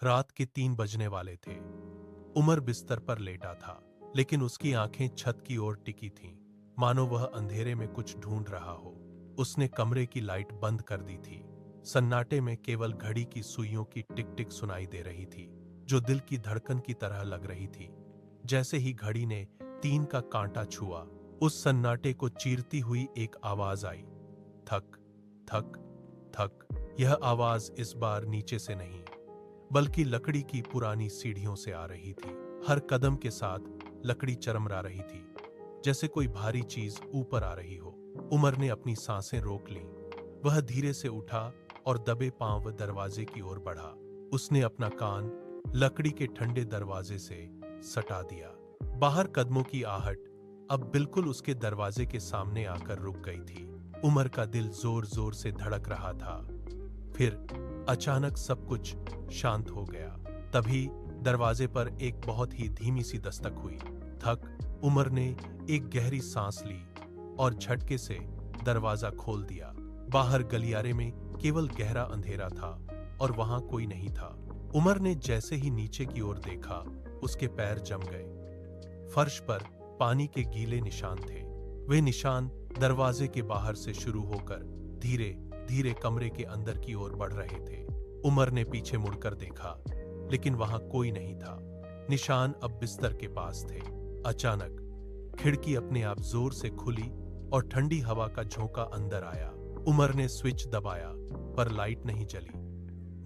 रात के 3 बजने वाले थे। उमर बिस्तर पर लेटा था, लेकिन उसकी आंखें छत की ओर टिकी थीं, मानो वह अंधेरे में कुछ ढूंढ रहा हो। उसने कमरे की लाइट बंद कर दी थी। सन्नाटे में केवल घड़ी की सुइयों की टिक टिक सुनाई दे रही थी, जो दिल की धड़कन की तरह लग रही थी। जैसे ही घड़ी ने 3 का कांटा छुआ, उस सन्नाटे को चीरती हुई एक आवाज आई, थक थक थक। यह आवाज इस बार नीचे से नहीं, बल्कि लकड़ी की पुरानी सीढ़ियों से आ रही थी। हर कदम के साथ लकड़ी चरमरा रही थी, जैसे कोई भारी चीज ऊपर आ रही हो। उमर ने अपनी सांसें रोक लीं। वह धीरे से उठा और दबे पांव दरवाजे की ओर बढ़ा। उसने अपना कान लकड़ी के ठंडे दरवाजे से सटा दिया। बाहर कदमों की आहट अब बिल्कुल उसके दरवाजे के सामने आकर रुक गई थी। उमर का दिल जोर जोर से धड़क रहा था। फिर अचानक सब कुछ शांत हो गया। तभी दरवाजे पर एक बहुत ही धीमी सी दस्तक हुई। थक उमर ने एक गहरी सांस ली और झटके से दरवाजा खोल दिया। बाहर गलियारे में केवल गहरा अंधेरा था और वहां कोई नहीं था। उमर ने जैसे ही नीचे की ओर देखा, उसके पैर जम गए। फर्श पर पानी के गीले निशान थे। वे निशान दरवाजे के बाहर से शुरू होकर धीरे धीरे कमरे के अंदर की ओर बढ़ रहे थे। उमर ने पीछे मुड़कर देखा, लेकिन वहां कोई नहीं था। निशान अब बिस्तर के पास थे। अचानक खिड़की अपने आप जोर से खुली और ठंडी हवा का झोंका अंदर आया। उमर ने स्विच दबाया, पर लाइट नहीं जली।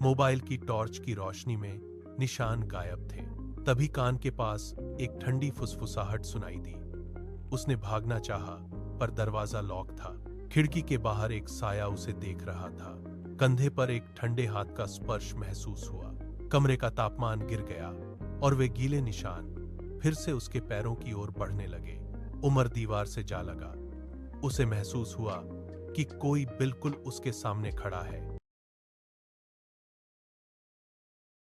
मोबाइल की टॉर्च की रोशनी में निशान गायब थे। तभी कान के पास एक ठंडी फुसफुसाहट सुनाई दी। उसने भागना चाहा, पर दरवाजा लॉक था। खिड़की के बाहर एक साया उसे देख रहा था। कंधे पर एक ठंडे हाथ का स्पर्श महसूस हुआ। कमरे का तापमान गिर गया और वे गीले निशान फिर से उसके पैरों की ओर बढ़ने लगे। उमर दीवार से जा लगा। उसे महसूस हुआ कि कोई बिल्कुल उसके सामने खड़ा है।